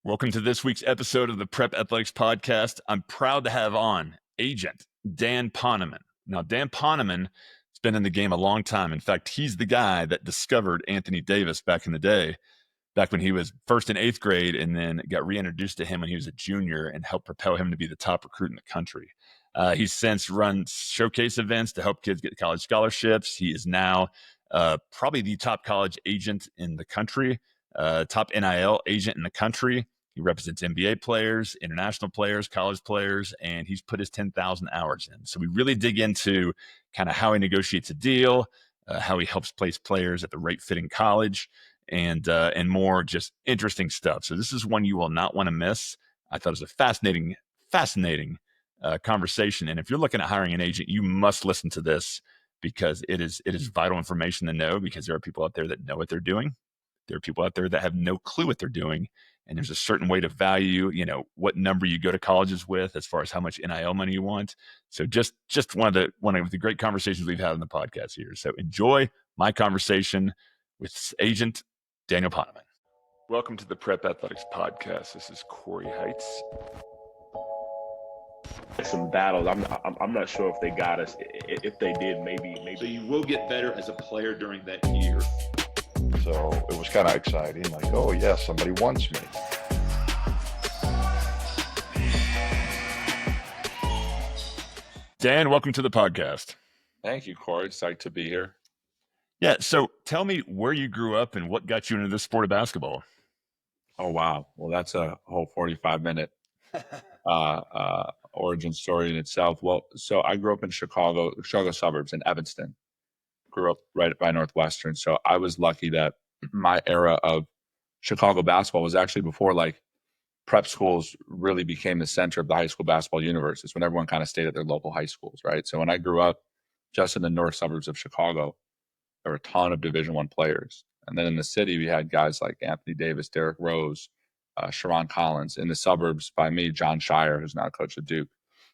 Welcome to this week's episode of the Prep Athletics Podcast. I'm proud to have on agent Dan Poneman. Now, Dan Poneman has been in the game a long time. In fact, he's the guy that discovered Anthony Davis back in the day, back when he was first in 8th grade, and then got reintroduced to him when he was a junior and helped propel him to be the top recruit in the country. He's since run showcase events to help kids get college scholarships. He is now probably the top college agent in the country. Top NIL agent in the country. He represents NBA players, international players, college players, and he's put his 10,000 hours in. So we really dig into kind of how he negotiates a deal, how he helps place players at the right fit in college, and more just interesting stuff. So this is one you will not want to miss. I thought it was a fascinating conversation. And if you're looking at hiring an agent, you must listen to this because it is vital information to know, because there are people out there that know what they're doing. There are people out there that have no clue what they're doing. And there's a certain way to value, what number you go to colleges with as far as how much NIL money you want. So just one of the great conversations we've had on the podcast here. So enjoy my conversation with agent Daniel Poneman. Welcome to the Prep Athletics Podcast. This is Corey Heights. Some battles. I'm not sure if they got us. If they did, maybe. So you will get better as a player during that year. So it was kind of exciting, like, oh, yeah, somebody wants me. Dan, welcome to the podcast. Thank you, Corey. It's excited to be here. Yeah, so tell me where you grew up and what got you into the sport of basketball. Oh, wow. Well, that's a whole 45-minute origin story in itself. Well, so I grew up in Chicago suburbs in Evanston. Grew up right by Northwestern. So I was lucky that my era of Chicago basketball was actually before like prep schools really became the center of the high school basketball universe. It's when everyone kind of stayed at their local high schools, right? So when I grew up just in the north suburbs of Chicago, there were a ton of Division I players. And then in the city, we had guys like Anthony Davis, Derrick Rose, Sharon Collins. In the suburbs by me, John Shire, who's now a coach at Duke.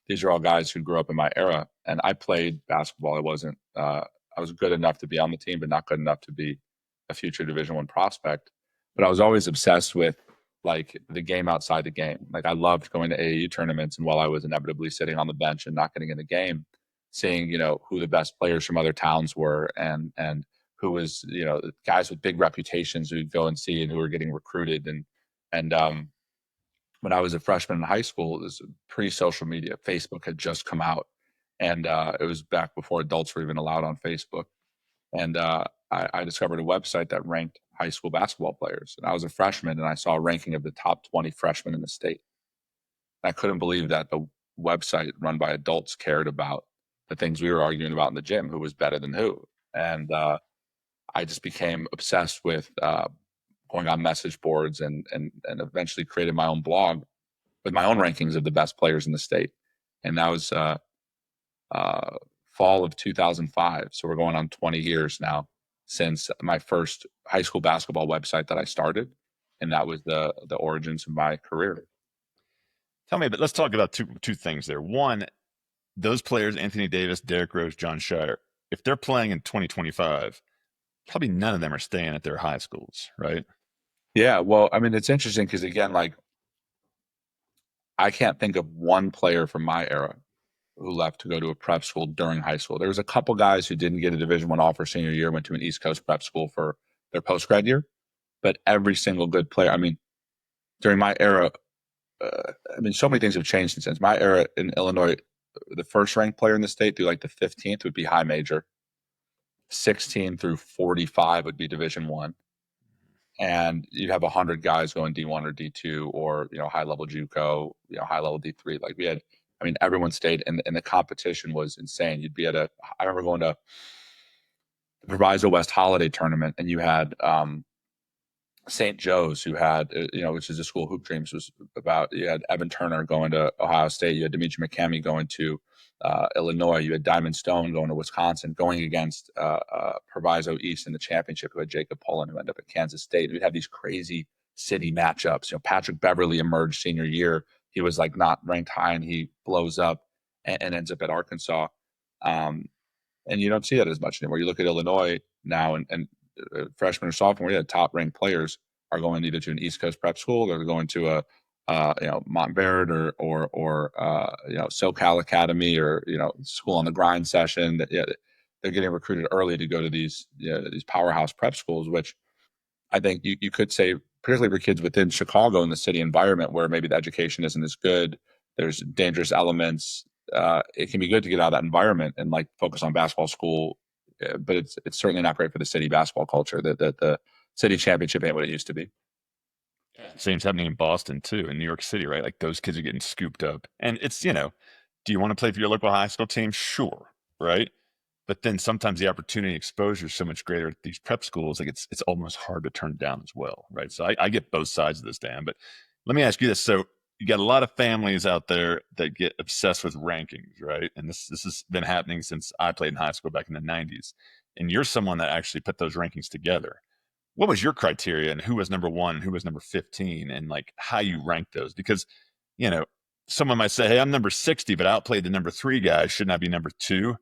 These are all guys who grew up in my era. And I played basketball. I was good enough to be on the team, but not good enough to be a future Division I prospect. But I was always obsessed with like the game outside the game. Like I loved going to AAU tournaments, and while I was inevitably sitting on the bench and not getting in the game, seeing, who the best players from other towns were and who was, the guys with big reputations who'd go and see and who were getting recruited. And when I was a freshman in high school, it was pre-social media. Facebook had just come out. And it was back before adults were even allowed on Facebook. And I discovered a website that ranked high school basketball players. And I was a freshman, and I saw a ranking of the top 20 freshmen in the state. And I couldn't believe that the website run by adults cared about the things we were arguing about in the gym, who was better than who. And I just became obsessed with going on message boards and eventually created my own blog with my own rankings of the best players in the state. And that was fall of 2005. So we're going on 20 years now since my first high school basketball website that I started. And that was the origins of my career. Tell me, but let's talk about two things there. One, those players, Anthony Davis, Derrick Rose, John Shire, if they're playing in 2025, probably none of them are staying at their high schools, right? Yeah. Well, I mean, it's interesting because, again, like I can't think of one player from my era who left to go to a prep school during high school. There was a couple guys who didn't get a Division I offer senior year, went to an East Coast prep school for their post-grad year. But every single good player, I mean, during my era, so many things have changed since my era in Illinois. The first ranked player in the state through like the 15th would be high major. 16 through 45 would be Division I. And you'd have 100 guys going D1 or D2 or, high level JUCO, high level D3. Like we had, everyone stayed, and the competition was insane. You'd be I remember going to the Proviso West Holiday Tournament, and you had St. Joe's, who had, which is a school Hoop Dreams was about. You had Evan Turner going to Ohio State. You had Demetri McCamey going to Illinois. You had Diamond Stone going to Wisconsin, going against Proviso East in the championship, who had Jacob Pullen, who ended up at Kansas State. We'd have these crazy city matchups. Patrick Beverly emerged senior year. He was like not ranked high, and he blows up and ends up at Arkansas. And you don't see that as much anymore. You look at Illinois now, and freshman or sophomore, you had top ranked players are going either to an East Coast prep school, or they're going to a Montverde or SoCal Academy, or school on the grind session. They're getting recruited early to go to these powerhouse prep schools, which I think you could say, particularly for kids within Chicago in the city environment where maybe the education isn't as good, there's dangerous elements. It can be good to get out of that environment and like focus on basketball school, but it's certainly not great for the city basketball culture. The city championship ain't what it used to be. Same's happening in Boston too, in New York City, right? Like those kids are getting scooped up. And it's, do you want to play for your local high school team? Sure, right? But then sometimes the opportunity exposure is so much greater at these prep schools, like it's almost hard to turn down as well, right? So I get both sides of this, Dan. But let me ask you this. So you got a lot of families out there that get obsessed with rankings, right? And this has been happening since I played in high school back in the 90s. And you're someone that actually put those rankings together. What was your criteria, and who was number 1, who was number 15, and like how you rank those? Because, someone might say, hey, I'm number 60, but I outplayed the number 3 guy. Shouldn't I be number 2?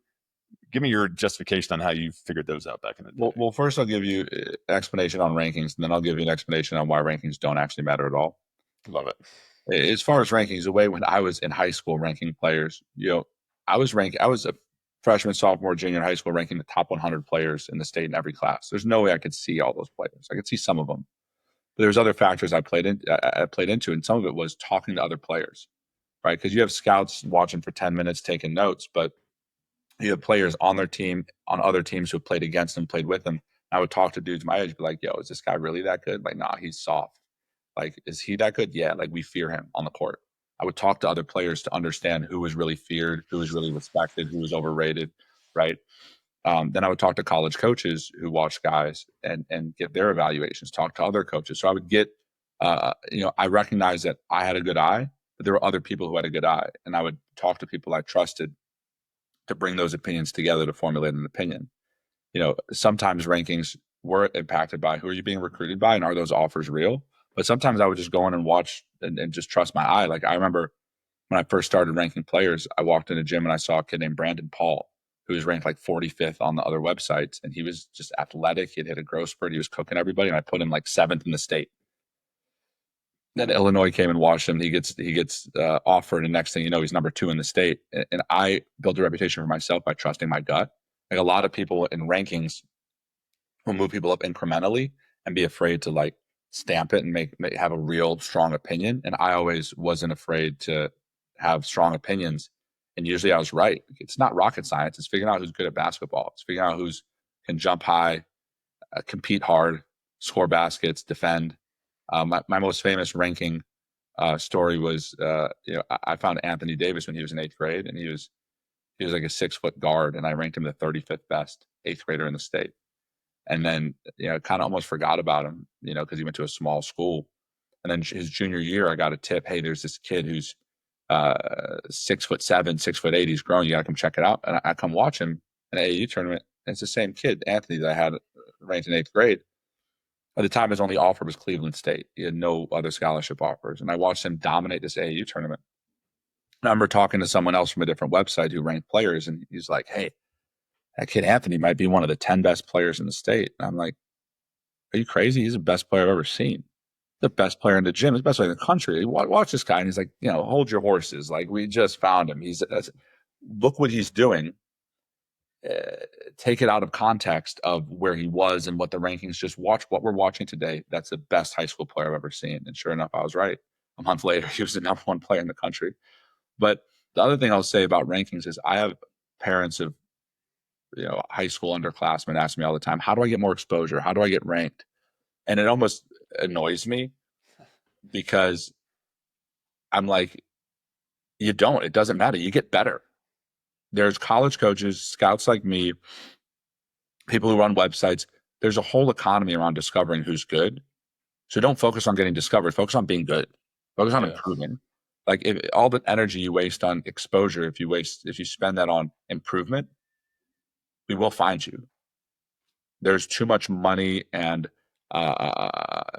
Give me your justification on how you figured those out back in the day. Well, first I'll give you an explanation on rankings, and then I'll give you an explanation on why rankings don't actually matter at all. Love it. As far as rankings, the way when I was in high school ranking players, I was a freshman, sophomore, junior in high school ranking the top 100 players in the state in every class. There's no way I could see all those players. I could see some of them, but there's other factors I played into, and some of it was talking to other players, right? Because you have scouts watching for 10 minutes taking notes, but you have players on their team, on other teams who played against them, played with them. I would talk to dudes my age, be like, yo, is this guy really that good? Like, nah, he's soft. Like, is he that good? Yeah, like we fear him on the court. I would talk to other players to understand who was really feared, who was really respected, who was overrated, right? Then I would talk to college coaches who watch guys and get their evaluations, talk to other coaches. So I would get, I recognized that I had a good eye, but there were other people who had a good eye. And I would talk to people I trusted to bring those opinions together to formulate an opinion. Sometimes rankings were impacted by who are you being recruited by and are those offers real? But sometimes I would just go in and watch and just trust my eye. Like I remember when I first started ranking players, I walked in a gym and I saw a kid named Brandon Paul, who was ranked like 45th on the other websites. And he was just athletic. He had hit a growth spurt. He was cooking everybody. And I put him like 7th in the state. Then Illinois came and watched him. He gets offered. And next thing you know, he's number 2 in the state. And I built a reputation for myself by trusting my gut. Like a lot of people in rankings will move people up incrementally and be afraid to like stamp it and have a real strong opinion. And I always wasn't afraid to have strong opinions. And usually I was right. It's not rocket science. It's figuring out who's good at basketball. It's figuring out who's can jump high, compete hard, score baskets, defend. My most famous ranking story was, I found Anthony Davis when he was in 8th grade, and he was like a 6-foot guard, and I ranked him the 35th best 8th grader in the state. And then, kind of almost forgot about him, because he went to a small school. And then his junior year, I got a tip. Hey, there's this kid who's 6'7", 6'8". He's growing. You got to come check it out. And I come watch him in an AAU tournament. And it's the same kid, Anthony, that I had ranked in 8th grade. At the time, his only offer was Cleveland State. He had no other scholarship offers. And I watched him dominate this AAU tournament. And I remember talking to someone else from a different website who ranked players. And he's like, hey, that kid Anthony might be one of the 10 best players in the state. And I'm like, are you crazy? He's the best player I've ever seen. The best player in the gym, the best player in the country. Watch this guy. And he's like, hold your horses. Like, we just found him. Look what he's doing. Take it out of context of where he was and what the rankings. Just watch what we're watching today. That's the best high school player I've ever seen. And sure enough, I was right. A month later, he was the number 1 player in the country. But the other thing I'll say about rankings is I have parents of high school underclassmen ask me all the time, how do I get more exposure? How do I get ranked? And it almost annoys me because I'm like, you don't. It doesn't matter. You get better. There's college coaches, scouts like me, people who run websites. There's a whole economy around discovering who's good. So don't focus on getting discovered. Focus on being good. Focus on improving. Like if all the energy you waste on exposure, if you spend that on improvement, we will find you. There's too much money and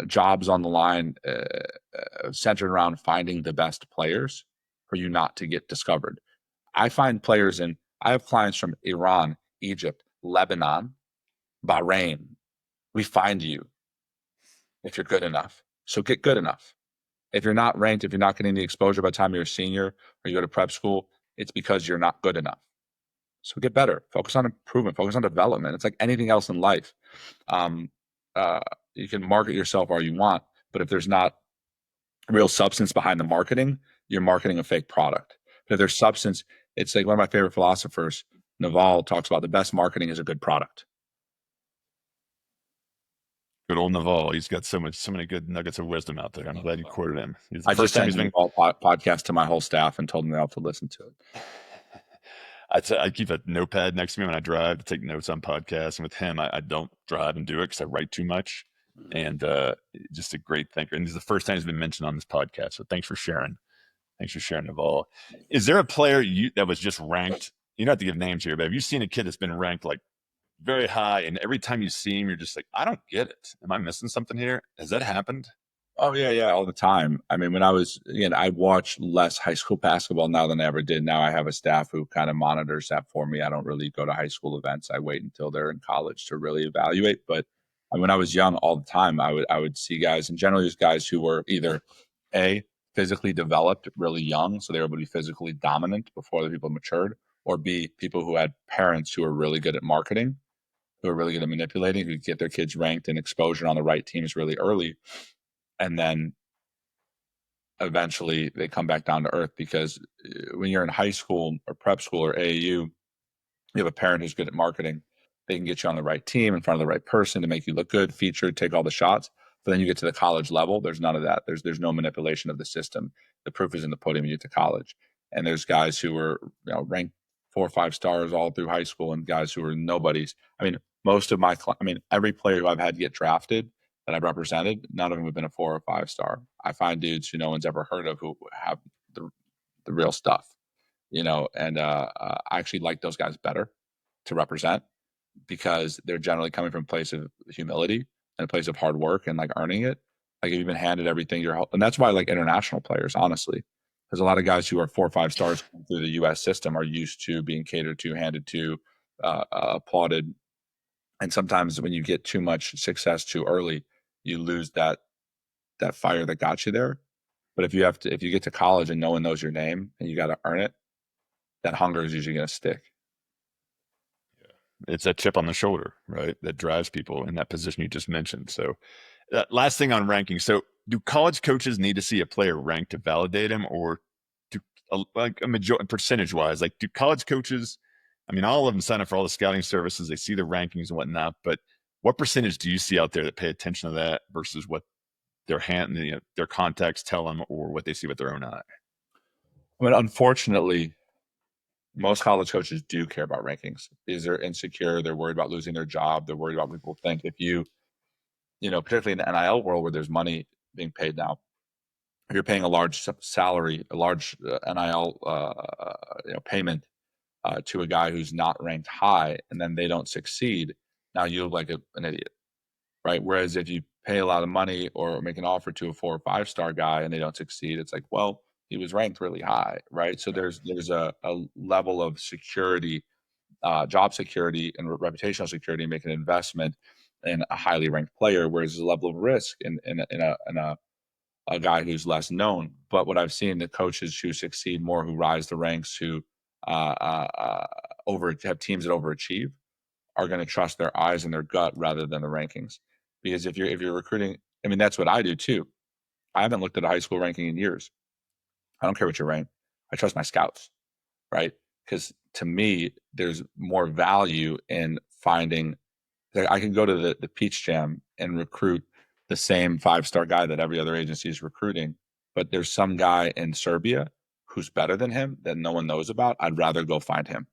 jobs on the line centered around finding the best players for you not to get discovered. I find players I have clients from Iran, Egypt, Lebanon, Bahrain. We find you. if you're good enough. So get good enough. If you're not ranked, if you're not getting the exposure by the time you're a senior or you go to prep school, it's because you're not good enough. So get better. Focus on improvement. Focus on development. It's like anything else in life. You can market yourself all you want, but if there's not real substance behind the marketing, you're marketing a fake product. But if there's substance, it's like one of my favorite philosophers, Naval, talks about the best marketing is a good product. Good old Naval. He's got so many good nuggets of wisdom out there. I'm glad you quoted him. I just sent the Naval podcast to my whole staff and told them they have to listen to it. I keep a notepad next to me when I drive to take notes on podcasts. And with him, I don't drive and do it because I write too much. And just a great thinker. And this is the first time he's been mentioned on this podcast. So thanks for sharing. Thanks for sharing, Naval. Is there a player that was just ranked? You don't have to give names here, but have you seen a kid that's been ranked like very high, and every time you see him, you're just like, I don't get it. Am I missing something here? Has that happened? Oh, yeah, all the time. I mean, when I watch less high school basketball now than I ever did. Now I have a staff who kind of monitors that for me. I don't really go to high school events. I wait until they're in college to really evaluate. But when I was young, all the time, I would see guys, and generally there's guys who were either A, physically developed really young, so they were able to be physically dominant before the people matured, or B, people who had parents who were really good at marketing, who are really good at manipulating, who get their kids ranked and exposure on the right teams really early. And then eventually they come back down to earth, because when you're in high school or prep school or AAU, you have a parent who's good at marketing. They can get you on the right team in front of the right person to make you look good, featured, take all the shots. But then you get to the college level, there's none of that. There's no manipulation of the system. The proof is in the pudding when you get to college. And there's guys who were ranked 4 or 5 stars all through high school, and guys who were nobodies. Every player who I've had get drafted that I've represented, none of them have been a 4 or 5 star. I find dudes who no one's ever heard of who have the real stuff, and I actually like those guys better to represent, because they're generally coming from a place of humility and a place of hard work and like earning it. Like if you've been handed everything, and that's why I like international players, honestly, because a lot of guys who are 4 or 5 stars through the U.S. system are used to being catered to, handed to, applauded. And sometimes when you get too much success too early, you lose that fire that got you there. But if you get to college and no one knows your name and you got to earn it, that hunger is usually going to stick. It's that chip on the shoulder, right, that drives people in that position you just mentioned. So last thing on ranking. So do college coaches need to see a player ranked to validate him, or percentage wise, like do college coaches, all of them sign up for all the scouting services, they see the rankings and whatnot, but what percentage do you see out there that pay attention to that versus what their their contacts tell them, or what they see with their own eye? Unfortunately, most college coaches do care about rankings because they're insecure. They're worried about losing their job. They're worried about what people think. If particularly in the NIL world where there's money being paid now, if you're paying a large salary, a large NIL payment to a guy who's not ranked high, and then they don't succeed, now you look like an idiot, right? Whereas if you pay a lot of money or make an offer to a 4 or 5 star guy and they don't succeed, it's like, well, he was ranked really high, right? So there's a level of security, job security and reputational security, make an investment in a highly ranked player, whereas there's a level of risk in a guy who's less known. But what I've seen, the coaches who succeed more, who rise the ranks, who have teams that overachieve, are going to trust their eyes and their gut rather than the rankings. Because if you're recruiting, that's what I do too. I haven't looked at a high school ranking in years. I don't care what you rank. I trust my scouts, right? Because to me, there's more value in finding. I can go to the Peach Jam and recruit the same 5-star guy that every other agency is recruiting, but there's some guy in Serbia who's better than him that no one knows about. I'd rather go find him.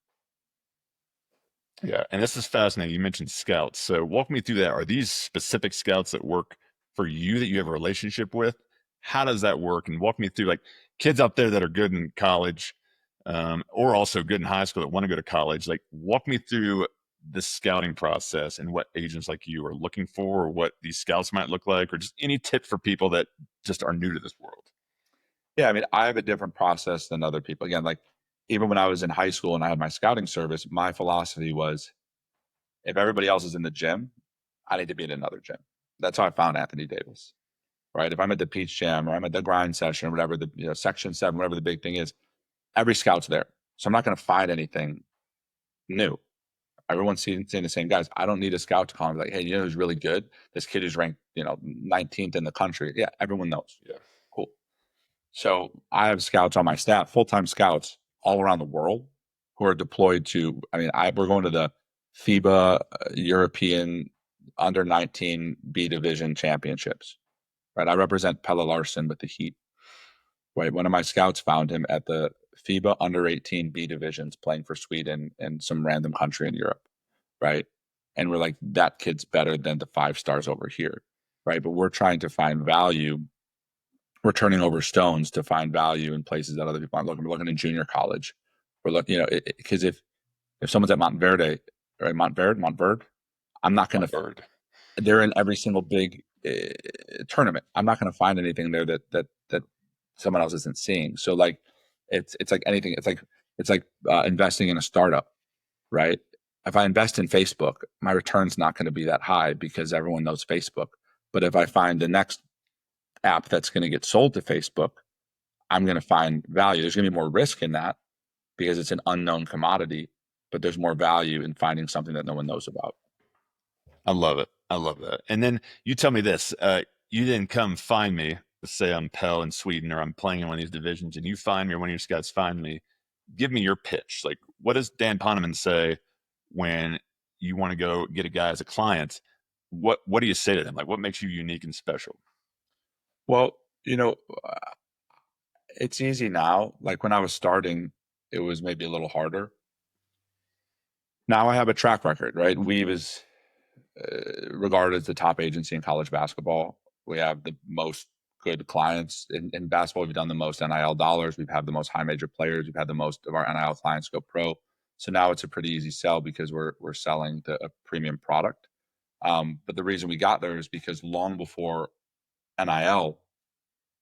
Yeah, and this is fascinating. You mentioned scouts. So walk me through that. Are these specific scouts that work for you that you have a relationship with? How does that work? And walk me through, like, kids out there that are good in college, or also good in high school that want to go to college. Like, walk me through the scouting process and what agents like you are looking for, or what these scouts might look like, or just any tip for people that just are new to this world. Yeah, I have a different process than other people. Again, like, even when I was in high school and I had my scouting service, my philosophy was, if everybody else is in the gym, I need to be in another gym. That's how I found Anthony Davis, right? If I'm at the Peach Jam or I'm at the grind session or whatever, the section 7, whatever the big thing is, every scout's there. So I'm not going to find anything new. Everyone's seeing the same guys. I don't need a scout to call me like, hey, you know who's really good? This kid who's ranked, 19th in the country. Yeah, everyone knows. Yeah. Cool. So I have scouts on my staff, full-time scouts all around the world who are deployed to, we're going to the FIBA European under 19 B division championships, right? I represent Pelle Larsson with the Heat, right? One of my scouts found him at the FIBA under 18 B divisions playing for Sweden and some random country in Europe, right? And we're like, that kid's better than the 5 stars over here, right? But we're trying to find value. We're turning over stones to find value in places that other people aren't looking. We're looking in junior college. We're looking, because if someone's at Montverde, I'm not going to. They're in every single big tournament. I'm not going to find anything there that someone else isn't seeing. So like, it's like anything. It's like investing in a startup, right? If I invest in Facebook, my return's not going to be that high because everyone knows Facebook. But if I find the next app that's going to get sold to Facebook, I'm going to find value. There's going to be more risk in that because it's an unknown commodity, but there's more value in finding something that no one knows about. I love it. I love that. And then you tell me this, you didn't come find me. Let's say I'm Pell in Sweden or I'm playing in one of these divisions and you find me or one of your scouts find me. Give me your pitch. Like, what does Dan Poneman say when you want to go get a guy as a client? What do you say to them? Like, what makes you unique and special? Well, it's easy now. Like when I was starting, it was maybe a little harder. Now I have a track record, right? Weave is regarded as the top agency in college basketball. We have the most good clients in basketball. We've done the most NIL dollars. We've had the most high major players. We've had the most of our NIL clients go pro. So now it's a pretty easy sell because we're selling a premium product. But the reason we got there is because long before NIL,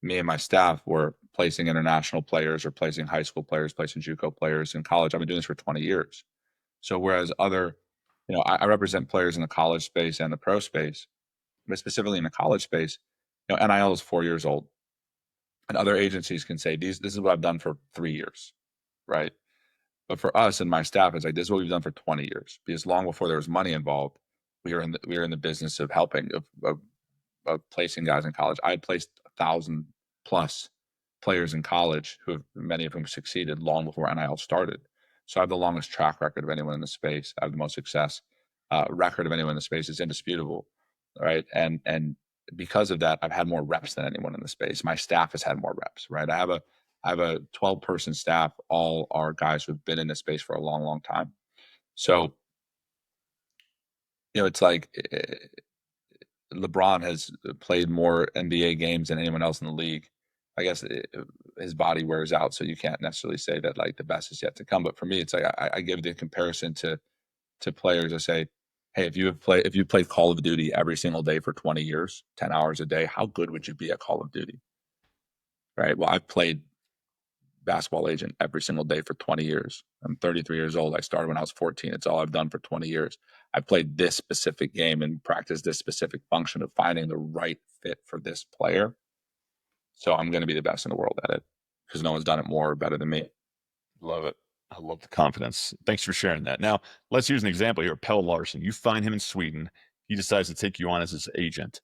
me and my staff were placing international players or placing high school players, placing JUCO players in college. I've been doing this for 20 years. So whereas other, I represent players in the college space and the pro space, but specifically in the college space, NIL is 4 years old. And other agencies can say, this is what I've done for 3 years, right? But for us and my staff, it's like, this is what we've done for 20 years. Because long before there was money involved, we were in the business of helping, of placing guys in college. I had placed 1,000 plus players in college many of whom succeeded long before NIL started. So I have the longest track record of anyone in the space. I have the most success record of anyone in the space. It's indisputable, right? And because of that, I've had more reps than anyone in the space. My staff has had more reps, right? I have a 12-person staff. All are guys who've been in this space for a long, long time. So, it's like LeBron has played more NBA games than anyone else in the league. I guess his body wears out, so you can't necessarily say that like the best is yet to come. But for me, it's like I give the comparison to players. I say, hey, if you played Call of Duty every single day for 20 years, 10 hours a day, how good would you be at Call of Duty? Right. Well, I've played basketball agent every single day for 20 years. I'm 33 years old. I started when I was 14. It's all I've done for 20 years. I played this specific game and practiced this specific function of finding the right fit for this player. So I'm going to be the best in the world at it because no one's done it more or better than me. Love it. I love the confidence. Thanks for sharing that. Now, let's use an example here. Pelle Larsson, you find him in Sweden. He decides to take you on as his agent.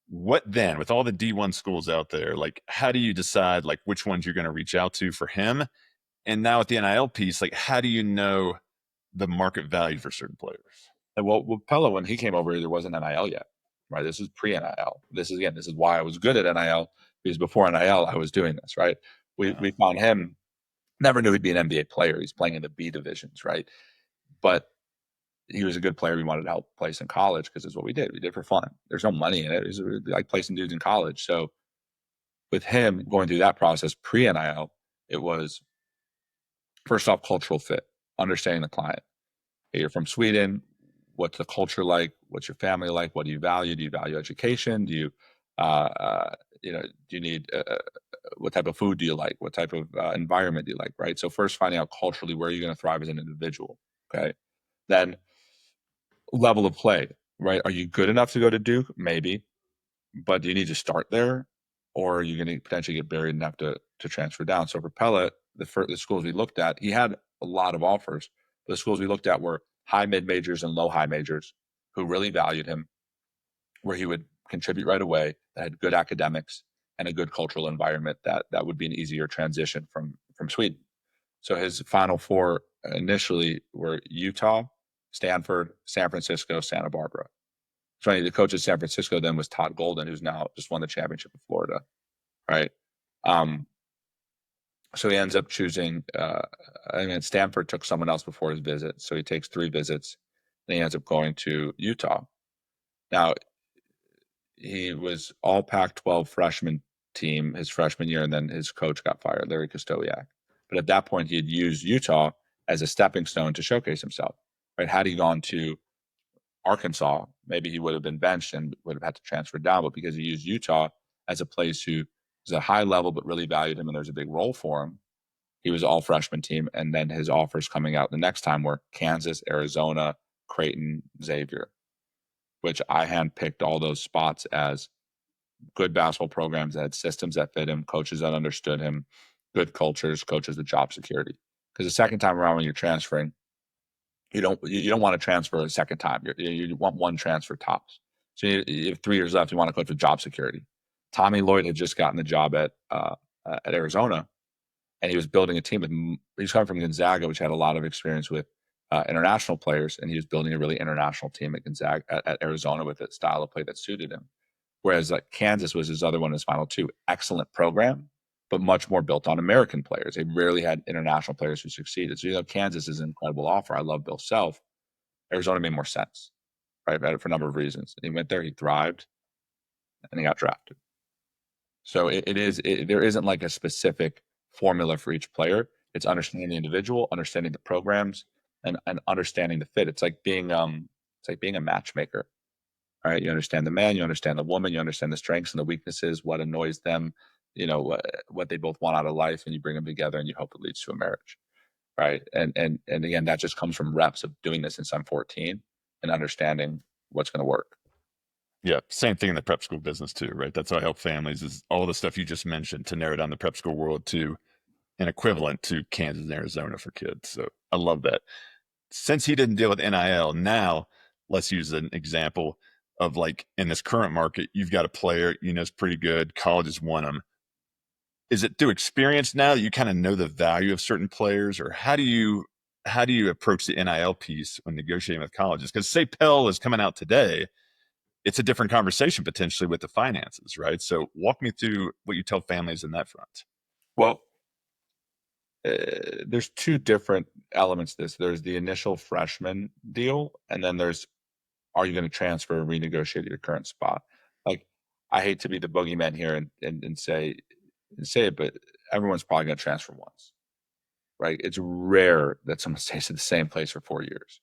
What then, with all the D1 schools out there, like how do you decide like which ones you're going to reach out to for him? And now with the NIL piece, like how do you know the market value for certain players? And well, Pelle, when he came over, there wasn't NIL yet, right? This is pre-NIL. This is why I was good at NIL, because before NIL, I was doing this, right? We found him, never knew he'd be an NBA player. He's playing in the B divisions, right? But he was a good player we wanted to help place in college because it's what we did. We did it for fun. There's no money in it. It was like placing dudes in college. So with him going through that process pre-NIL, it was first off cultural fit, understanding the client. Hey, you're from Sweden. What's the culture like? What's your family like? What do you value? Do you value education? Do you, do you need, what type of food do you like? What type of environment do you like? Right. So first finding out culturally where you're going to thrive as an individual. Okay. Then level of play, right? Are you good enough to go to Duke? Maybe. but do you need to start there, or are you going to potentially get buried and have to transfer down? So for Pelle, the schools we looked at, he had a lot of offers. But the schools we looked at were high mid majors and low high majors who really valued him, where he would contribute right away, that had good academics and a good cultural environment that would be an easier transition from Sweden. So his final four initially were Utah, Stanford, San Francisco, Santa Barbara. Funny, the coach at San Francisco then was Todd Golden, who's now just won the championship in Florida, right? So he ends up choosing, Stanford took someone else before his visit, so he takes 3 visits, and he ends up going to Utah. Now, he was all Pac-12 freshman team his freshman year, and then his coach got fired, Larry Kostowiak. But at that point, he had used Utah as a stepping stone to showcase himself, right? Had he gone to Arkansas, maybe he would have been benched and would have had to transfer down, but because he used Utah as a place who is a high level but really valued him and there's a big role for him, he was all freshman team. And then his offers coming out the next time were Kansas, Arizona, Creighton, Xavier, which I handpicked all those spots as good basketball programs that had systems that fit him, coaches that understood him, good cultures, coaches with job security. Because the second time around when you're transferring, you don't want to transfer a second time. You want one transfer tops. So you have 3 years left. You want to coach with job security. Tommy Lloyd had just gotten the job at Arizona, and he was building a team with. He's coming from Gonzaga, which had a lot of experience with international players, and he was building a really international team at Gonzaga at Arizona with a style of play that suited him. Whereas Kansas was his other one, his final 2. Excellent program, but much more built on American players. They rarely had international players who succeeded. So, Kansas is an incredible offer. I love Bill Self. Arizona made more sense, right? For a number of reasons. And he went there, he thrived, and he got drafted. So there isn't like a specific formula for each player. It's understanding the individual, understanding the programs, and understanding the fit. It's like being a matchmaker. All right, you understand the man, you understand the woman, you understand the strengths and the weaknesses, what annoys them, what they both want out of life, and you bring them together and you hope it leads to a marriage, right? And again, that just comes from reps of doing this since I'm 14 and understanding what's going to work. Yeah, same thing in the prep school business too, right? That's how I help families, is all the stuff you just mentioned to narrow down the prep school world to an equivalent to Kansas and Arizona for kids. So I love that. Since he didn't deal with NIL, now let's use an example of, like, in this current market, you've got a player, is pretty good. Colleges want him. Is it through experience now that you kind of know the value of certain players, or how do you approach the NIL piece when negotiating with colleges? Because say Pelle is coming out today, it's a different conversation potentially with the finances, right? So walk me through what you tell families in that front. Well, there's 2 different elements to this. There's the initial freshman deal, and then there's, are you going to transfer and renegotiate your current spot? Like, I hate to be the boogeyman here and say it, but everyone's probably going to transfer once, right? It's rare that someone stays at the same place for 4 years,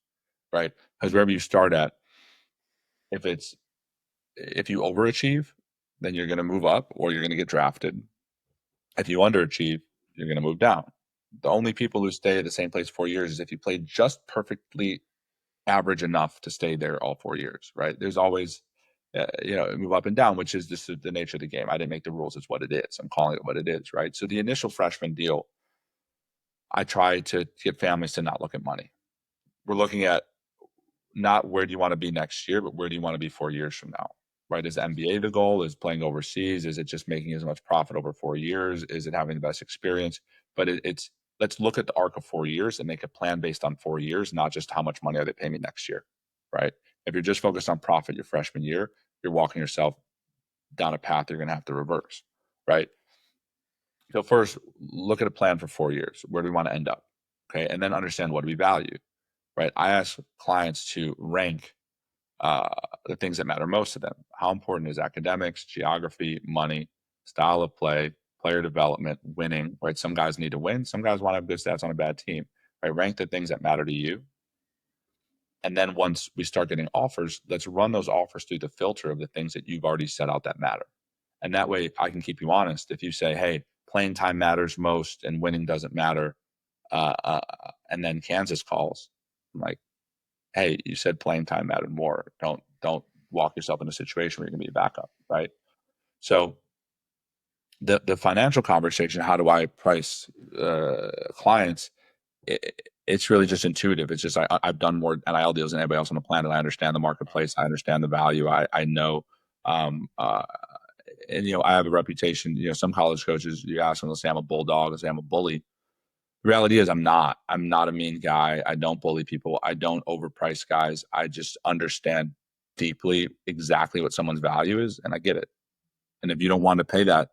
right? Because wherever you start at, if you overachieve, then you're going to move up or you're going to get drafted. If you underachieve, you're going to move down. The only people who stay at the same place 4 years is if you play just perfectly average enough to stay there all 4 years, right? There's always, move up and down, which is just the nature of the game. I didn't make the rules. It's what it is. I'm calling it what it is, right? So the initial freshman deal, I try to get families to not look at money. We're looking at not where do you want to be next year, but where do you want to be 4 years from now, right? Is NBA the goal? Is playing overseas? Is it just making as much profit over 4 years? Is it having the best experience? But it's let's look at the arc of 4 years and make a plan based on 4 years, not just how much money are they paying me next year, right? If you're just focused on profit your freshman year, you're walking yourself down a path you're going to have to reverse, right? So first, look at a plan for 4 years. Where do we want to end up? Okay, and then understand what do we value, right? I ask clients to rank the things that matter most to them. How important is academics, geography, money, style of play, player development, winning, right? Some guys need to win. Some guys want to have good stats on a bad team, right? Rank the things that matter to you. And then once we start getting offers, let's run those offers through the filter of the things that you've already set out that matter. And that way I can keep you honest. If you say, hey, playing time matters most and winning doesn't matter, and then Kansas calls, I'm like, hey, you said playing time mattered more. Don't walk yourself in a situation where you're going to be a backup. right? So the financial conversation, how do I price clients? It's really just intuitive. It's just I've done more NIL deals than anybody else on the planet. I understand the marketplace. I understand the value. I know, and I have a reputation. Some college coaches, you ask them, they'll say I'm a bulldog, they'll say I'm a bully. The reality is I'm not. I'm not a mean guy. I don't bully people. I don't overprice guys. I just understand deeply exactly what someone's value is, and I get it. And if you don't want to pay that,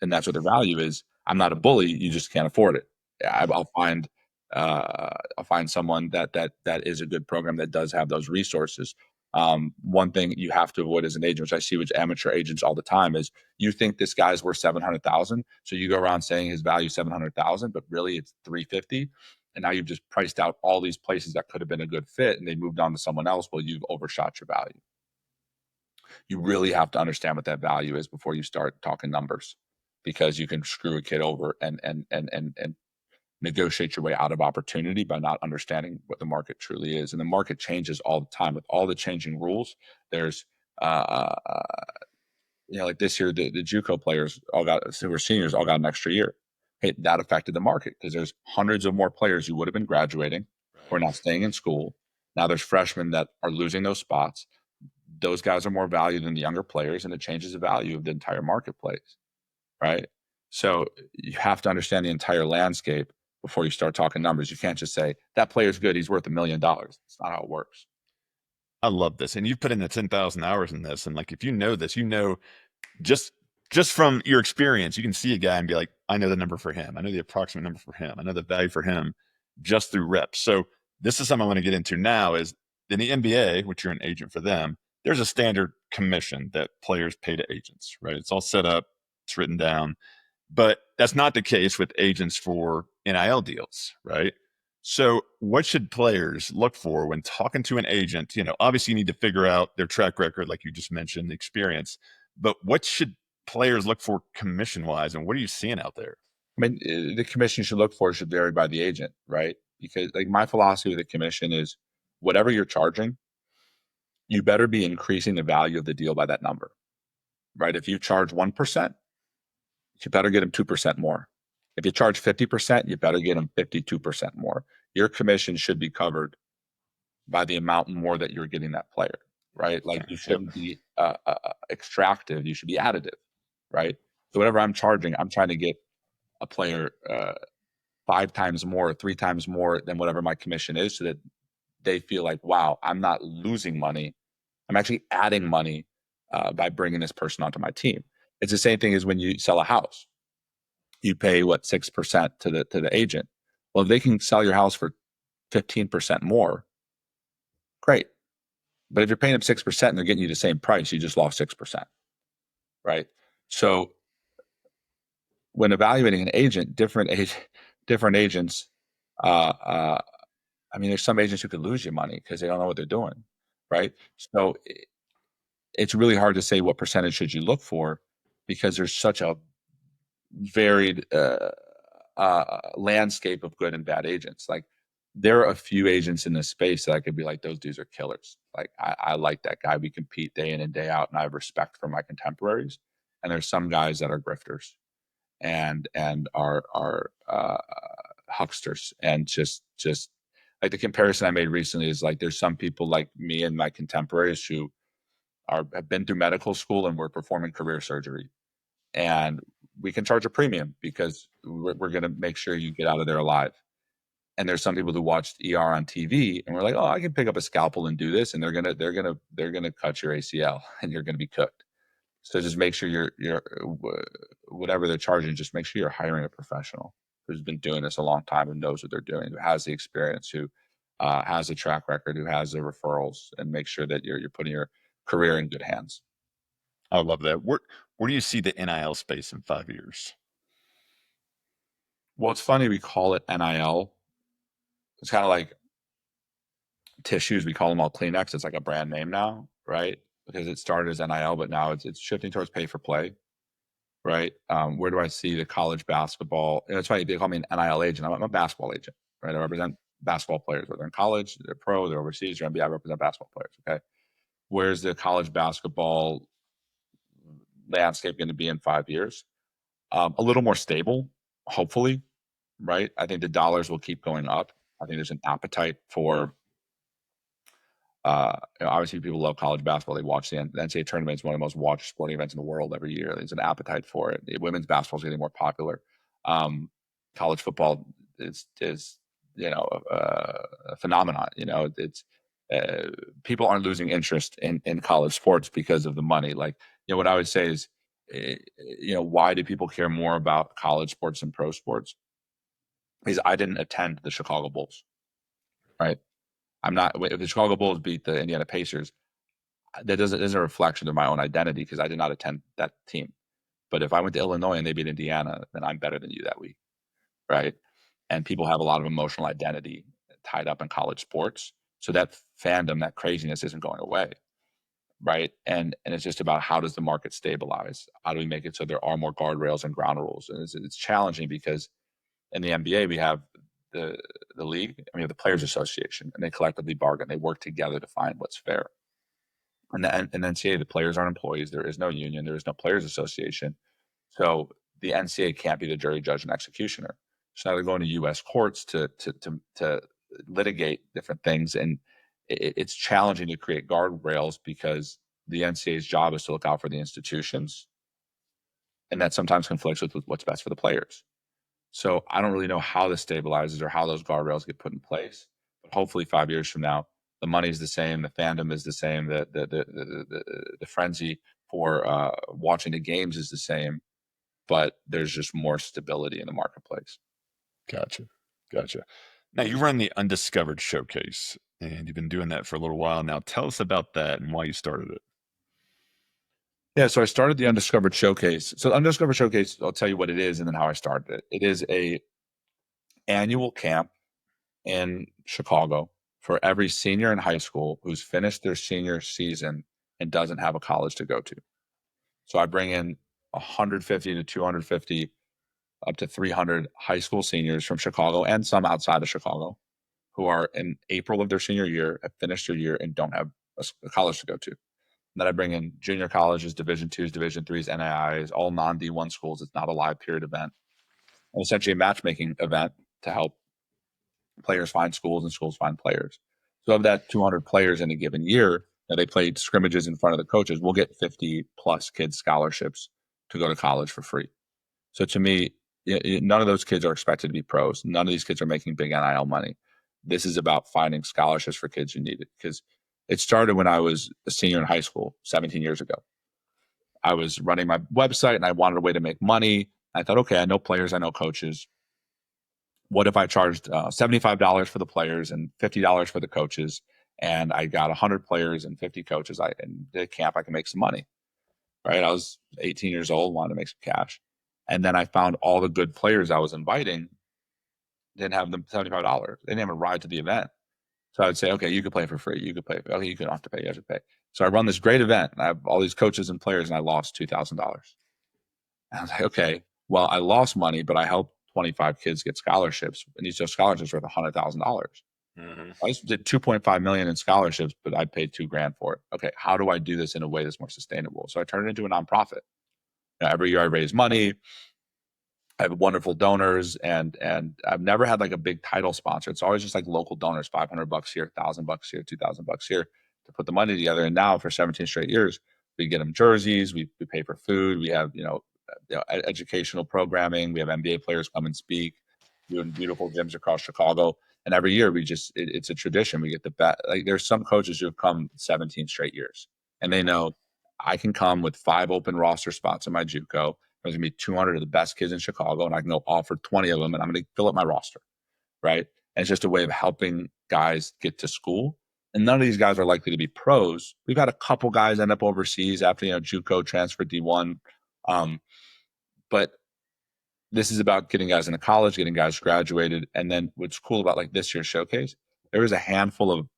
and that's what their value is, I'm not a bully. You just can't afford it. I'll find someone that is a good program that does have those resources. One thing you have to avoid as an agent, which I see with amateur agents all the time, is you think this guy's worth 700,000, so you go around saying his value 700,000, but really it's 350, and now you've just priced out all these places that could have been a good fit, and they moved on to someone else. Well, you've overshot your value. You really have to understand what that value is before you start talking numbers, because you can screw a kid over and negotiate your way out of opportunity by not understanding what the market truly is. And the market changes all the time with all the changing rules. There's like this year, the JUCO players who were seniors all got an extra year. Hey, that affected the market because there's hundreds of more players who would have been graduating or not staying in school. Now there's freshmen that are losing those spots. Those guys are more valued than the younger players, and it changes the value of the entire marketplace, right? So you have to understand the entire landscape before you start talking numbers. You can't just say, that player's good, he's worth $1 million. That's not how it works. I love this. And you've put in the 10,000 hours in this. And like, if you know this, just from your experience, you can see a guy and be like, I know the number for him. I know the approximate number for him. I know the value for him just through reps. So this is something I want to get into now is in the NBA, which you're an agent for them, there's a standard commission that players pay to agents, right? It's all set up. It's written down. But that's not the case with agents for NIL deals, right? So what should players look for when talking to an agent? Obviously you need to figure out their track record, like you just mentioned, the experience, but what should players look for commission wise, and what are you seeing out there? I mean, the commission you should look for should vary by the agent, right? Because like my philosophy with the commission is whatever you're charging, you better be increasing the value of the deal by that number, right? If you charge 1%, you better get them 2% more. If you charge 50%, you better get them 52% more. Your commission should be covered by the amount more that you're getting that player, right? Like you shouldn't be extractive. You should be additive, right? So whatever I'm charging, I'm trying to get a player 5 times more, 3 times more than whatever my commission is, so that they feel like, wow, I'm not losing money. I'm actually adding money by bringing this person onto my team. It's the same thing as when you sell a house. You pay 6% to the agent. Well, if they can sell your house for 15% more, great. But if you're paying them 6% and they're getting you the same price, you just lost 6%, right? So when evaluating an agent, different agents, I mean, there's some agents who could lose you money because they don't know what they're doing, right? So it's really hard to say what percentage should you look for, because there's such a varied landscape of good and bad agents. Like there are a few agents in this space that I could be like, those dudes are killers. Like I like that guy. We compete day in and day out, and I have respect for my contemporaries. And there's some guys that are grifters and are hucksters, and just like the comparison I made recently is like there's some people like me and my contemporaries who have been through medical school and we're performing career surgery, and we can charge a premium because we're going to make sure you get out of there alive. And there's some people who watched ER on TV and we're like, oh, I can pick up a scalpel and do this, and they're gonna cut your ACL and you're gonna be cooked. So just make sure you're whatever they're charging, just make sure you're hiring a professional who's been doing this a long time and knows what they're doing, who has the experience, who has a track record, who has the referrals, and make sure that you're putting your career in good hands. I love that. Where do you see the NIL space in 5 years? Well, it's funny we call it NIL. It's kind of like tissues. We call them all Kleenex. It's like a brand name now, right? Because it started as NIL, but now it's shifting towards pay for play, right? Where do I see the college basketball? And it's funny, they call me an NIL agent. I'm a basketball agent, right? I represent basketball players, whether they're in college, they're pro, they're overseas, they're NBA. I represent basketball players, okay? Where's the college basketball landscape going to be in 5 years? A little more stable, hopefully, right? I think the dollars will keep going up. I think there's an appetite for, obviously people love college basketball. They watch the NCAA tournament. It's one of the most watched sporting events in the world every year. There's an appetite for it. Women's basketball is getting more popular. College football is a phenomenon. It's people aren't losing interest in college sports because of the money. Like, what I would say is, why do people care more about college sports than pro sports? Because I didn't attend the Chicago Bulls, right? If the Chicago Bulls beat the Indiana Pacers, that isn't a reflection of my own identity because I did not attend that team. But if I went to Illinois and they beat Indiana, then I'm better than you that week, right? And people have a lot of emotional identity tied up in college sports. So that fandom, that craziness isn't going away, right? And it's just about how does the market stabilize? How do we make it so there are more guardrails and ground rules? And it's challenging because in the NBA, we have the league, and we have the Players Association, and they collectively bargain. They work together to find what's fair. And then NCAA, the players aren't employees. There is no union. There is no Players Association. So the NCAA can't be the jury, judge, and executioner. So now they're going to U.S. courts to litigate different things, and it's challenging to create guardrails because the NCAA's job is to look out for the institutions, and that sometimes conflicts with what's best for the players. So I don't really know how this stabilizes or how those guardrails get put in place. But hopefully 5 years from now, the money is the same, the fandom is the same, the frenzy for watching the games is the same, but there's just more stability in the marketplace. Gotcha. Now you run the Undiscovered Showcase, and you've been doing that for a little while now. Tell us about that and why you started it. Yeah, so I started the Undiscovered Showcase. So the Undiscovered Showcase, I'll tell you what it is and then how I started it. It is a annual camp in Chicago for every senior in high school who's finished their senior season and doesn't have a college to go to. So I bring in 150 to 250, up to 300 high school seniors from Chicago and some outside of Chicago who are in April of their senior year, have finished their year and don't have a college to go to. And then I bring in junior colleges, Division IIs, Division IIIs, NAIs, all non-D1 schools. It's not a live period event. And essentially a matchmaking event to help players find schools and schools find players. So of that 200 players in a given year, they played scrimmages in front of the coaches. We'll get 50 plus kids scholarships to go to college for free. So to me, none of those kids are expected to be pros. None of these kids are making big NIL money. This is about finding scholarships for kids who need it. Because it started when I was a senior in high school 17 years ago. I was running my website and I wanted a way to make money. I thought, okay, I know players, I know coaches. What if I charged $75 for the players and $50 for the coaches, and I got 100 players and 50 coaches? In the camp, I can make some money, right? I was 18 years old, wanted to make some cash. And then I found all the good players I was inviting didn't have them $75. They didn't have a ride to the event. So I would say, okay, you could play for free. You could play. Okay, you don't have to pay. You have to pay. So I run this great event, and I have all these coaches and players, and I lost $2,000. And I was like, okay, well, I lost money, but I helped 25 kids get scholarships, and these scholarships worth $100,000. Mm-hmm. I just did $2.5 million in scholarships, but I paid $2,000 for it. Okay, how do I do this in a way that's more sustainable? So I turned it into a nonprofit. Every year I raise money. I have wonderful donors, and I've never had like a big title sponsor. It's always just like local donors, $500 here, $1,000 here, $2,000 here to put the money together. And now for 17 straight years, we get them jerseys, we pay for food, we have educational programming, we have NBA players come and speak, doing beautiful gyms across Chicago. And every year it's a tradition. We get the best. Like there's some coaches who have come 17 straight years, and they know I can come with 5 open roster spots in my JUCO. There's going to be 200 of the best kids in Chicago, and I can go offer 20 of them, and I'm going to fill up my roster, right? And it's just a way of helping guys get to school. And none of these guys are likely to be pros. We've had a couple guys end up overseas after, JUCO, transfer D1. But this is about getting guys into college, getting guys graduated. And then what's cool about like this year's showcase, there was a handful of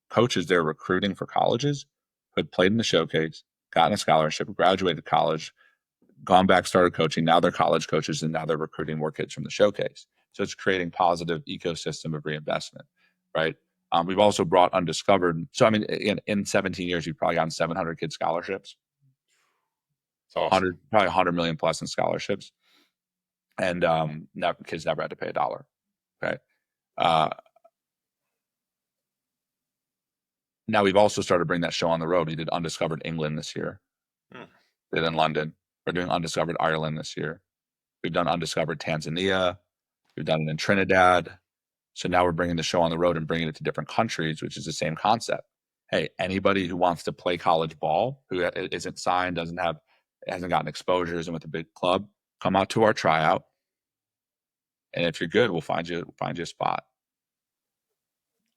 coaches there recruiting for colleges who had played in the showcase, gotten a scholarship, graduated college, gone back, started coaching. Now they're college coaches, and now they're recruiting more kids from the showcase. So it's creating positive ecosystem of reinvestment, right? We've also brought Undiscovered. So, I mean, in 17 years, we've probably gotten 700 kid scholarships. It's awesome. Probably 100 million plus in scholarships. And kids never had to pay $1. Okay. Now we've also started to bring that show on the road. We did Undiscovered England this year. Did in London. We're doing Undiscovered Ireland this year. We've done Undiscovered Tanzania. We've done it in Trinidad. So now we're bringing the show on the road and bringing it to different countries, which is the same concept. Hey, anybody who wants to play college ball, who isn't signed, hasn't gotten exposure, isn't with a big club, come out to our tryout. And if you're good, we'll find you a spot.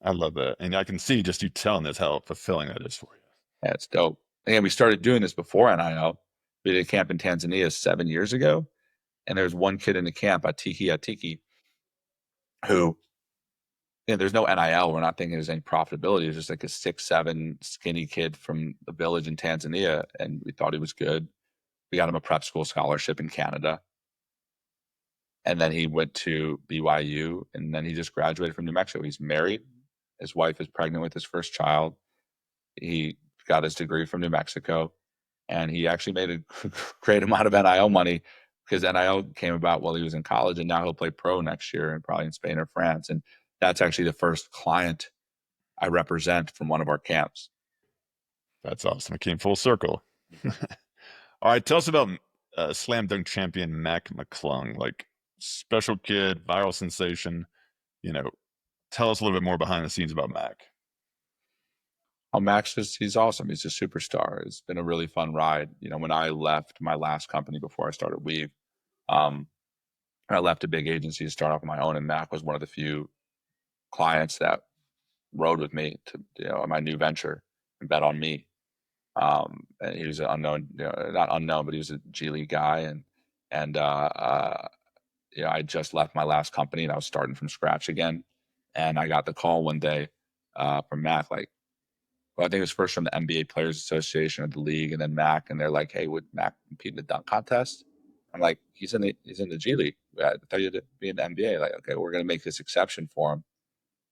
I love that. And I can see just you telling this how fulfilling that is for you. Yeah, it's dope. And we started doing this before NIL. We did a camp in Tanzania 7 years ago. And there's one kid in the camp, Atiki, who, there's no NIL. We're not thinking there's any profitability. It's just like a 6'7" skinny kid from the village in Tanzania. And we thought he was good. We got him a prep school scholarship in Canada. And then he went to BYU, and then he just graduated from New Mexico. He's married. His wife is pregnant with his first child. He got his degree from New Mexico, and he actually made a great amount of NIL money because NIL came about while he was in college, and now he'll play pro next year and probably in Spain or France. And that's actually the first client I represent from one of our camps. That's awesome. It came full circle. All right, tell us about slam dunk champion Mack McClung, like special kid, viral sensation. Tell us a little bit more behind the scenes about Mack. Oh, Max, he's awesome. He's a superstar. It's been a really fun ride. When I left my last company before I started Weave, I left a big agency to start off on my own, and Mack was one of the few clients that rode with me to my new venture and bet on me. And he was an unknown, not unknown, but he was a G League guy, and I just left my last company and I was starting from scratch again, and I got the call one day from Mack, I think it was first from the NBA Players Association of the league, and then Mack, and they're like, "Hey, would Mack compete in the dunk contest?" I'm like, "He's in the G League. I thought you'd be in the NBA." Like, okay, we're gonna make this exception for him.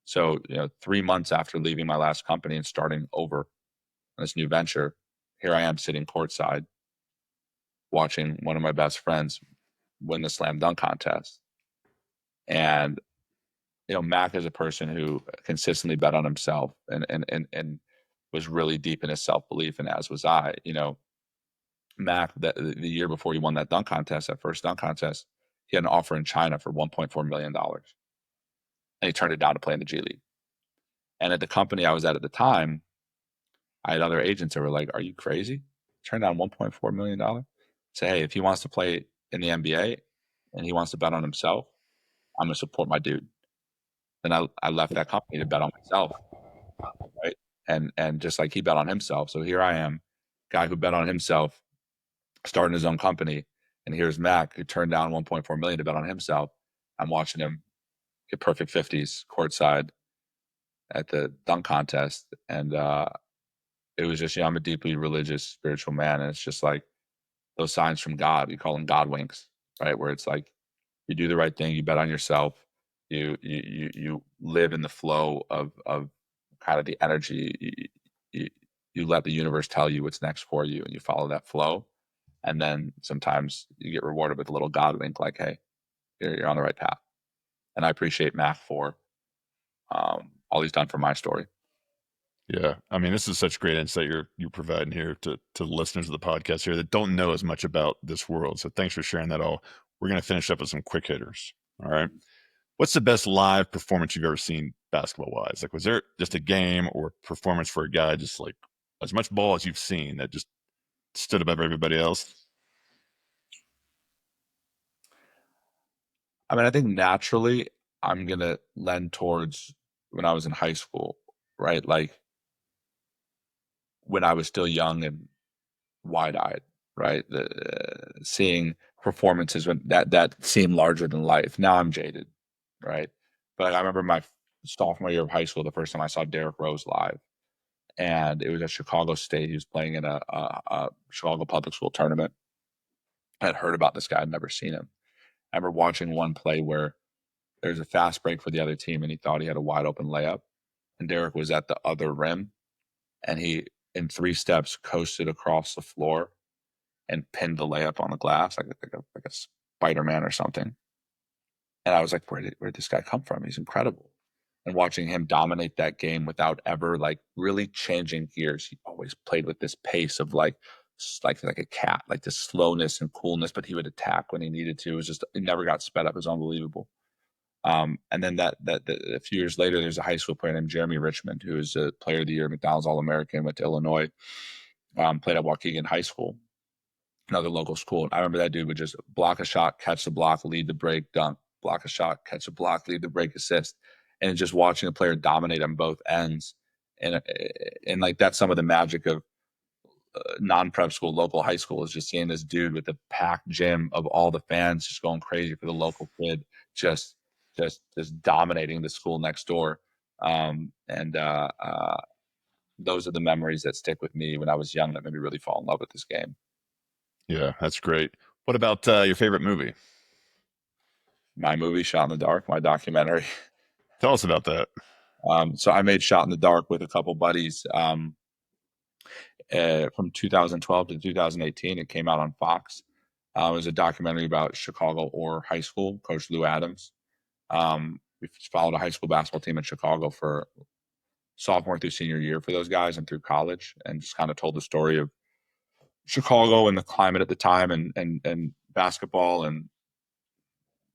So 3 months after leaving my last company and starting over on this new venture, here I am sitting courtside, watching one of my best friends win the slam dunk contest, and Mack is a person who consistently bet on himself and was really deep in his self-belief, and as was I. Mack, the year before he won that dunk contest, that first dunk contest, he had an offer in China for $1.4 million. And he turned it down to play in the G League. And at the company I was at the time, I had other agents that were like, "Are you crazy? Turn down $1.4 million? Say, hey, if he wants to play in the NBA and he wants to bet on himself, I'm going to support my dude." Then I left that company to bet on myself, right? And just like he bet on himself. So here I am, guy who bet on himself, starting his own company, and here's Mack, who turned down $1.4 million to bet on himself. I'm watching him get perfect 50s courtside at the dunk contest, and it was just, I'm a deeply religious, spiritual man, and it's just like those signs from God. We call them God winks, right? Where it's like you do the right thing, you bet on yourself, you live in the flow of kind of the energy. You let the universe tell you what's next for you, and you follow that flow. And then sometimes you get rewarded with a little God wink, like, hey, you're on the right path. And I appreciate Mack for all he's done for my story. Yeah. I mean, this is such great insight you're providing here to the listeners of the podcast here that don't know as much about this world. So thanks for sharing that all. We're going to finish up with some quick hitters. All right. What's the best live performance you've ever seen basketball wise? Like, was there just a game or performance for a guy, just like as much ball as you've seen that just stood above everybody else? I mean, I think naturally I'm going to lend towards when I was in high school, right? Like when I was still young and wide-eyed, right? Seeing performances when that seemed larger than life. Now I'm jaded, right? But I remember my sophomore year of high school, the first time I saw Derrick Rose live, and it was at Chicago State. He was playing in a Chicago public school tournament. I had heard about this guy. I'd never seen him. I remember watching one play where there's a fast break for the other team, and he thought he had a wide open layup, and Derrick was at the other rim, and he, in 3 steps, coasted across the floor and pinned the layup on the glass like a Spider-Man or something. And I was like, where'd this guy come from? He's incredible. And watching him dominate that game without ever like really changing gears. He always played with this pace of like a cat, like this slowness and coolness, but he would attack when he needed to. It was just, it never got sped up. It was unbelievable. And then a few years later, there's a high school player named Jeremy Richmond, who is a player of the year, McDonald's All-American, went to Illinois, played at Waukegan High School, another local school. And I remember that dude would just block a shot, catch the block, lead the break, dunk, block a shot, catch a block, lead the break, assist. And just watching a player dominate on both ends. And like, that's some of the magic of non-prep school, local high school, is just seeing this dude with the packed gym of all the fans just going crazy for the local kid, just dominating the school next door. Those are the memories that stick with me when I was young that made me really fall in love with this game. Yeah, that's great. What about your favorite movie? My movie, Shot in the Dark, my documentary. Tell us about that. So I made Shot in the Dark with a couple buddies from 2012 to 2018. It came out on Fox. It was a documentary about Chicago Orr High School, Coach Lou Adams. We followed a high school basketball team in Chicago for sophomore through senior year for those guys and through college, and just kind of told the story of Chicago and the climate at the time and basketball and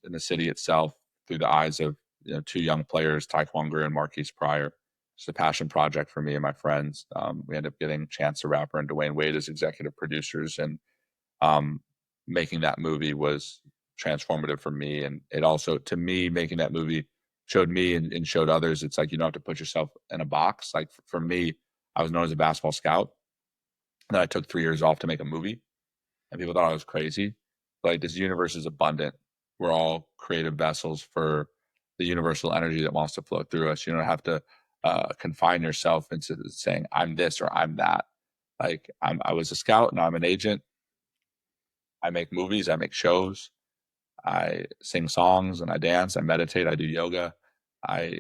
in the city itself through the eyes of two young players, Taekwon Greer and Marquise Pryor. It's a passion project for me and my friends. We ended up getting Chance the Rapper and Dwayne Wade as executive producers, and making that movie was transformative for me. And it also, to me, making that movie showed me and showed others, it's like you don't have to put yourself in a box. Like for me, I was known as a basketball scout. Then I took 3 years off to make a movie, and people thought I was crazy. Like, this universe is abundant. We're all creative vessels for the universal energy that wants to flow through us. You don't have to confine yourself into saying I'm this or I'm that. Like, I was a scout, now I'm an agent. I make movies, I make shows, I sing songs, and I dance, I meditate, I do yoga, I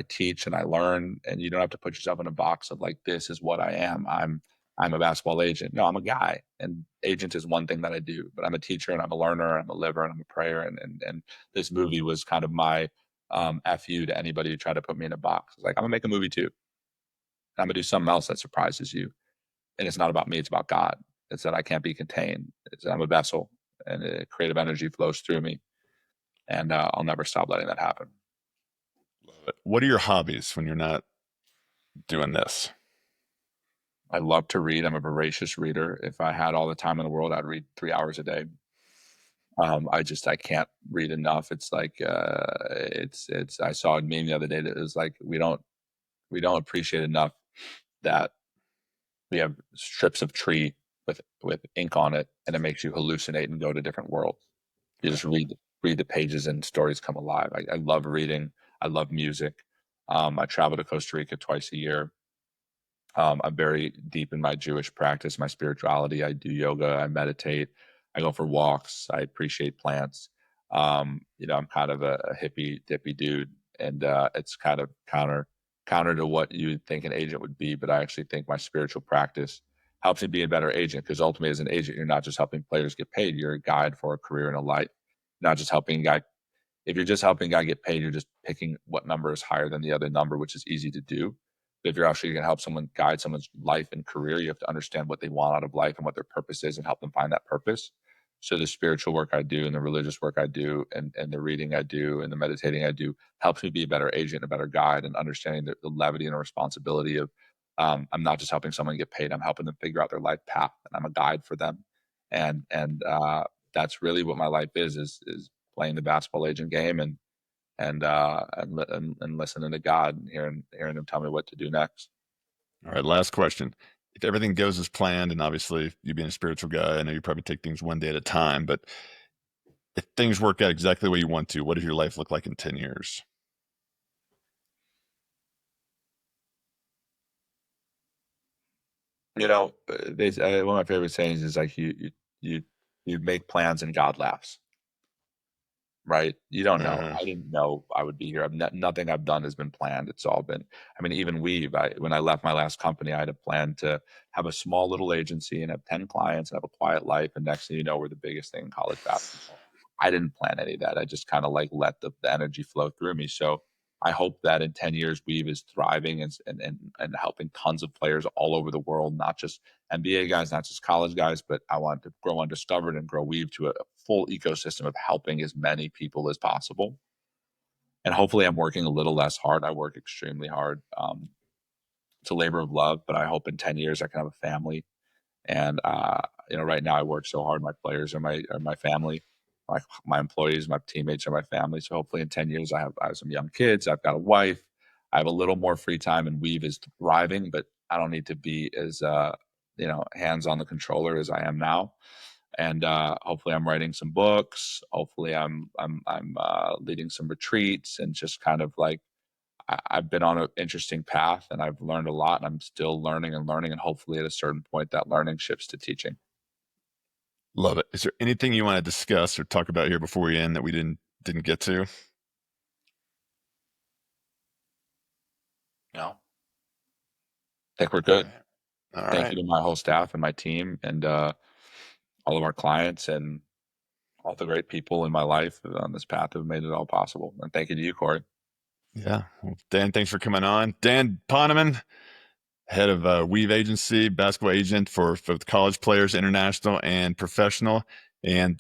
teach and I learn. And you don't have to put yourself in a box of like, this is what I am. I'm a basketball agent. No, I'm a guy, and agent is one thing that I do, but I'm a teacher and I'm a learner, I'm a liver and I'm a prayer. And this movie was kind of my FU to anybody who tried to put me in a box. It's like, I'm gonna make a movie too. I'm gonna do something else that surprises you. And it's not about me, it's about God. It's that I can't be contained. It's that I'm a vessel, and creative energy flows through me. And I'll never stop letting that happen. What are your hobbies when you're not doing this? I love to read. I'm a voracious reader. If I had all the time in the world, I'd read 3 hours a day. I can't read enough. It's like I saw a meme the other day that was like, we don't appreciate enough that we have strips of tree with ink on it, and it makes you hallucinate and go to different worlds. You just read the pages and stories come alive. I love reading. I love music. I travel to Costa Rica twice a year. I'm very deep in my Jewish practice, my spirituality. I do yoga. I meditate. I go for walks. I appreciate plants. I'm kind of a hippie dippy dude, and it's kind of counter to what you would think an agent would be. But I actually think my spiritual practice helps me be a better agent, because ultimately, as an agent, you're not just helping players get paid. You're a guide for a career and a life, not just helping a guy. If you're just helping a guy get paid, you're just picking what number is higher than the other number, which is easy to do. But if you're actually going to help someone guide someone's life and career, you have to understand what they want out of life and what their purpose is, and help them find that purpose. So the spiritual work I do and the religious work I do and the reading I do and the meditating I do helps me be a better agent, a better guide, and understanding the levity and the responsibility of I'm not just helping someone get paid, I'm helping them figure out their life path, and I'm a guide for them. And that's really what my life is playing the basketball agent game and listening to God and hearing him tell me what to do next. All right, last question. If everything goes as planned, and obviously you being a spiritual guy, I know you probably take things one day at a time, but if things work out exactly the way you want to, what does your life look like in 10 years? One of my favorite sayings is like, you make plans and God laughs. right? You don't know. Uh-huh. I didn't know I would be here. Nothing I've done has been planned. It's all been, I mean, even when I left my last company, I had a plan to have a small little agency and have 10 clients and have a quiet life. And next thing you know, we're the biggest thing in college basketball. I didn't plan any of that. I just kind of like let the energy flow through me. So I hope that in 10 years, Weave is thriving and helping tons of players all over the world, not just NBA guys, not just college guys, but I want to grow Undiscovered and grow Weave to a full ecosystem of helping as many people as possible. And hopefully I'm working a little less hard. I work extremely hard. It's a labor of love, but I hope in 10 years I can have a family. And right now I work so hard. My players are my family. My employees, my teammates are my family. So hopefully in 10 years I have some young kids. I've got a wife. I have a little more free time, and Weave is thriving, but I don't need to be as hands on the controller as I am now. And hopefully I'm writing some books. Hopefully I'm leading some retreats, and just kind of like I've been on an interesting path, and I've learned a lot, and I'm still learning and learning. And hopefully at a certain point that learning shifts to teaching. Love it. Is there anything you want to discuss or talk about here before we end that we didn't get to? No, I think we're good. All Thank right. you to my whole staff and my team, and all of our clients, and all the great people in my life on this path who have made it all possible. And thank you to you, Corey. Yeah. Well, Dan, thanks for coming on. Dan Poneman, head of Weave Agency, basketball agent for college players, international and professional. And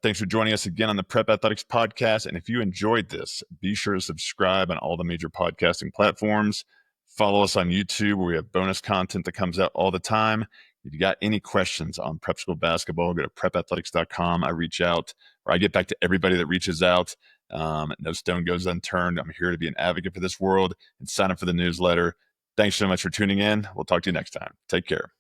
thanks for joining us again on the Prep Athletics podcast. And if you enjoyed this, be sure to subscribe on all the major podcasting platforms. Follow us on YouTube, where we have bonus content that comes out all the time. If you got any questions on prep school basketball, go to prepathletics.com. I reach out, or I get back to everybody that reaches out. No stone goes unturned. I'm here to be an advocate for this world, and sign up for the newsletter. Thanks so much for tuning in. We'll talk to you next time. Take care.